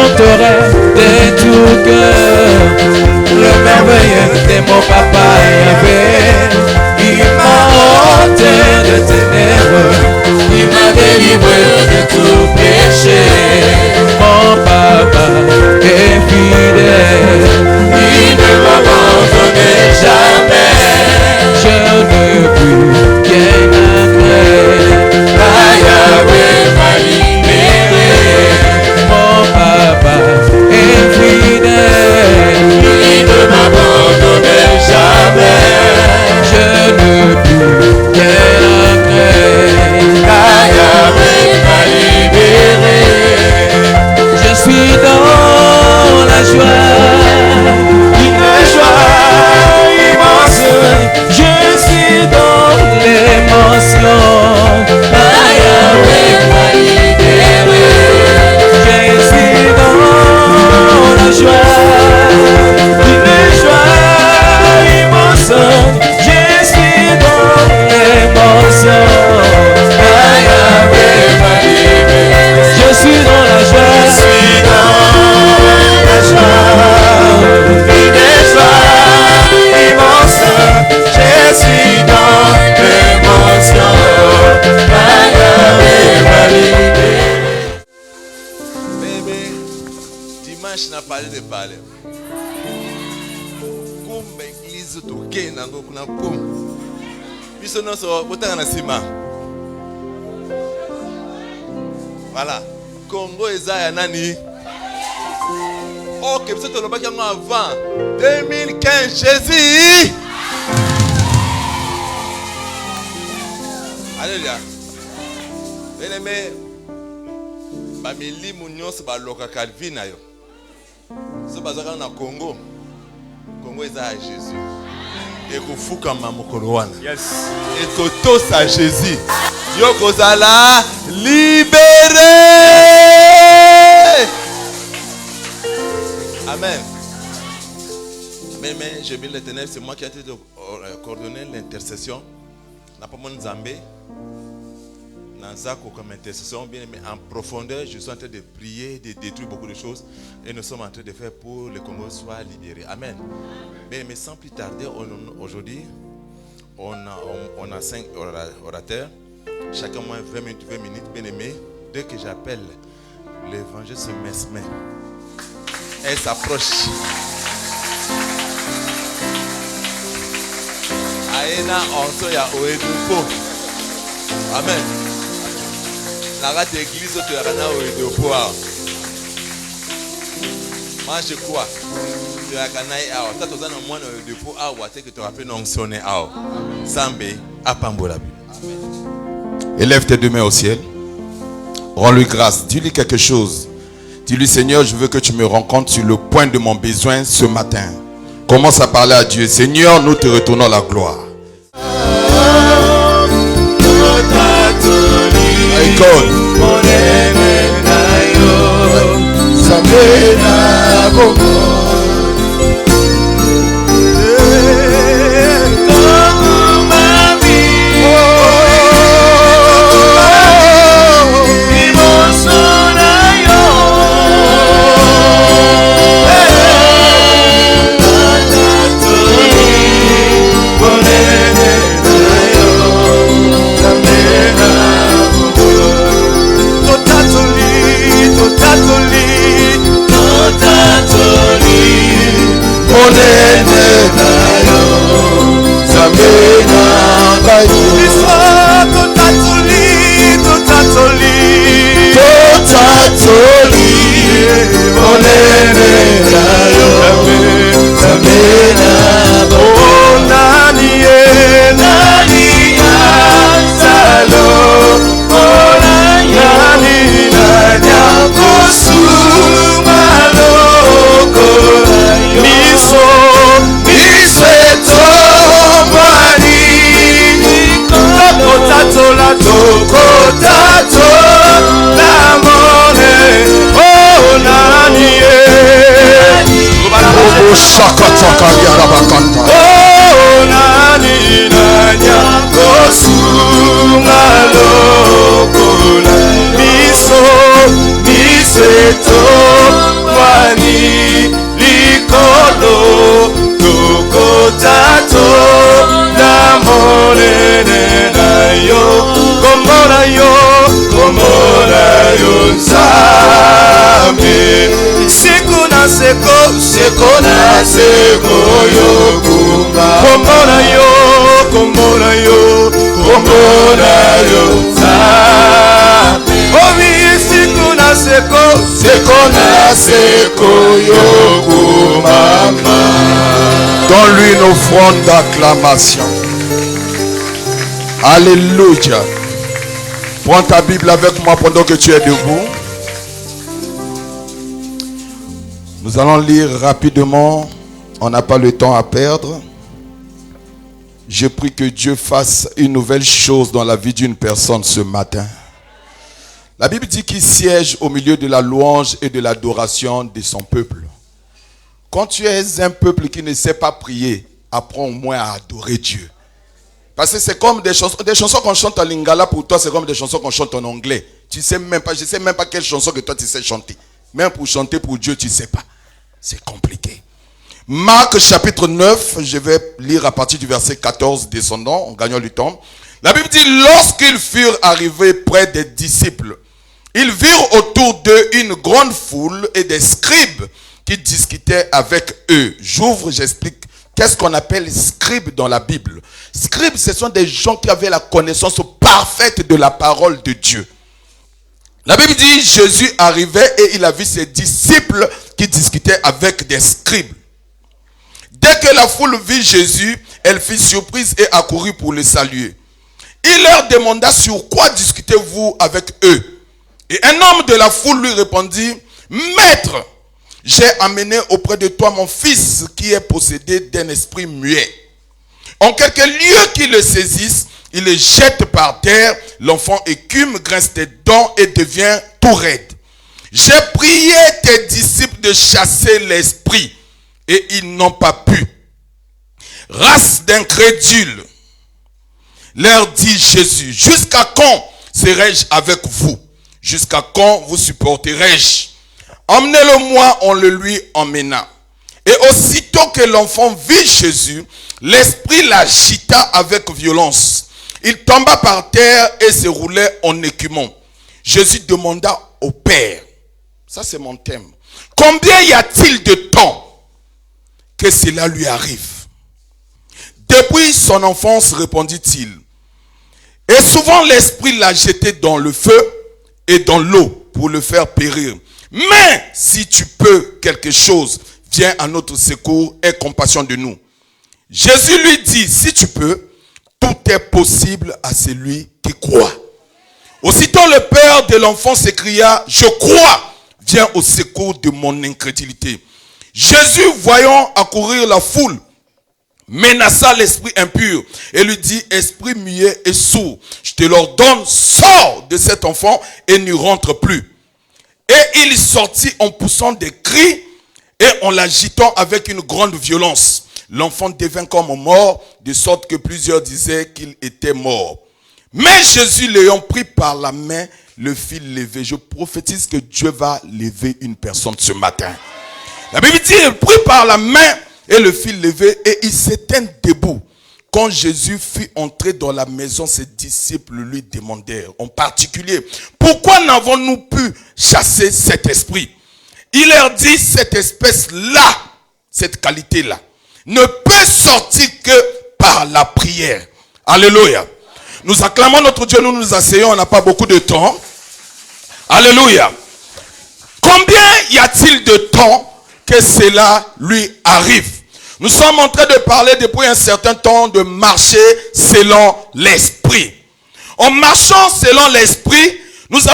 chanterai de tout cœur le merveilleux de mon papa Yahvé. Il m'a ôté de ténèbres, il m'a délivré de tout péché. Mon papa est fidèle, il ne m'abandonne jamais. Je ne puis rien craindre, car Yahvé m'a libéré. Mon papa est fidèle, il ne m'abandonne jamais. Je ne puis rien craindre, car Yahvé m'a libéré. Je suis dans la joie, une joie immense. Je suis dans l'émotion, car Yahvé m'a libéré. Je suis dans la joie, une joie immense. Je suis dans l'émotion, car Yahvé m'a libéré. Je suis dans la joie, je suis dans la joie, une joie immense. Je suis dans l'émotion, car Yahvé m'a libéré. Bébé, dimanche n'a pas de parler. Comme l'église toke nango kuna pom. Biso non so botanga na sima. Voilà. Congo ezaya nani? Ok, biso tolobaki yango avant 2015 Jésus. Alléluia. Bien-aimé, bamilimu nyonso baloka Calvin na yo. So bazaka na Congo. Congo ezaya Jésus. Et kufukama mokolo wana. Yes. Et totos à Jésus. Yo kozala libéré. Amen. Mais je bénis l'Éternel, c'est moi qui ai été coordonner l'intercession. N'a pas mon Zambé. Nanzako comme intercession, bien aimé, en profondeur, je suis en train de prier, de détruire beaucoup de choses. Et nous sommes en train de faire pour que le Congo soit libéré. Amen. Mais sans plus tarder, aujourd'hui, on a 5 orateurs. Chacun moins 20 minutes, bien aimé. Dès que j'appelle, l'évangile se met. Elle s'approche. Aena onto ya oedupo. Amen. La rate église tu arana oedupo. Moi je crois. Tu as canai ao. Ça tu as un mois oedupo ao. Tu que tu rappelles non sonner ao. Sambe apambola. Élève tes deux mains au ciel. Rends-lui grâce. Dis-lui quelque chose. Dis-lui, Seigneur, je veux que tu me rencontres sur le point de mon besoin ce matin. Commence à parler à Dieu. Seigneur, nous te retournons la gloire. Miso, miso, wani likolo tokotato na monene na yo komona yo nzambe siku na seko yo kumba komona yo nzambe omi siku na seko yo kumba. Donne-lui une offrande d'acclamation. Alléluia. Prends ta Bible avec moi pendant que tu es debout. Nous allons lire rapidement. On n'a pas le temps à perdre. Je prie que Dieu fasse une nouvelle chose dans la vie d'une personne ce matin. La Bible dit qu'il siège au milieu de la louange et de l'adoration de son peuple. Quand tu es un peuple qui ne sait pas prier, apprends au moins à adorer Dieu. Parce que c'est comme des chansons qu'on chante en lingala, pour toi c'est comme des chansons qu'on chante en anglais. Tu sais même pas, je sais même pas quelle chanson que toi tu sais chanter. Même pour chanter pour Dieu, tu sais pas. C'est compliqué. Marc chapitre 9, je vais lire à partir du verset 14 descendant, en gagnant du temps. La Bible dit, lorsqu'ils furent arrivés près des disciples, ils virent autour d'eux une grande foule et des scribes qui discutaient avec eux. J'ouvre, j'explique. Qu'est-ce qu'on appelle scribes dans la Bible? Scribes, ce sont des gens qui avaient la connaissance parfaite de la parole de Dieu. La Bible dit, Jésus arrivait et il a vu ses disciples qui discutaient avec des scribes. Dès que la foule vit Jésus, elle fut surprise et accourut pour le saluer. Il leur demanda sur quoi discutez-vous avec eux? Et un homme de la foule lui répondit, Maître, j'ai amené auprès de toi mon fils qui est possédé d'un esprit muet. En quelque lieu qu'il le saisisse, il le jette par terre, l'enfant écume, grince des dents et devient tout raide. J'ai prié tes disciples de chasser l'esprit et ils n'ont pas pu. Race d'incrédules, leur dit Jésus, jusqu'à quand serai-je avec vous? Jusqu'à quand vous supporterai-je? Emmenez-le-moi, on le lui emmena. Et aussitôt que l'enfant vit Jésus, l'esprit l'agita avec violence. Il tomba par terre et se roulait en écumant. Jésus demanda au Père, ça c'est mon thème, combien y a-t-il de temps que cela lui arrive? Depuis son enfance, répondit-il. Et souvent l'esprit l'a jeté dans le feu et dans l'eau pour le faire périr. Mais si tu peux quelque chose, viens à notre secours et compassion de nous. Jésus lui dit, si tu peux, tout est possible à celui qui croit. Aussitôt le père de l'enfant s'écria, je crois, viens au secours de mon incrédulité. Jésus, voyant accourir la foule, menaça l'esprit impur et lui dit, esprit muet et sourd, je te l'ordonne, sors de cet enfant et n'y rentre plus. Et il sortit en poussant des cris et en l'agitant avec une grande violence. L'enfant devint comme mort, de sorte que plusieurs disaient qu'il était mort. Mais Jésus, l'ayant pris par la main, le fit lever. Je prophétise que Dieu va lever une personne ce matin. La Bible dit, il prit par la main et le fit lever et il s'éteignit debout. Quand Jésus fut entré dans la maison, ses disciples lui demandèrent en particulier, pourquoi n'avons-nous pu chasser cet esprit? Il leur dit, cette espèce-là, cette qualité-là, ne peut sortir que par la prière. Alléluia. Nous acclamons notre Dieu, nous nous asseyons, on n'a pas beaucoup de temps. Alléluia. Combien y a-t-il de temps que cela lui arrive? Nous sommes en train de parler depuis un certain temps de marcher selon l'esprit. En marchant selon l'esprit,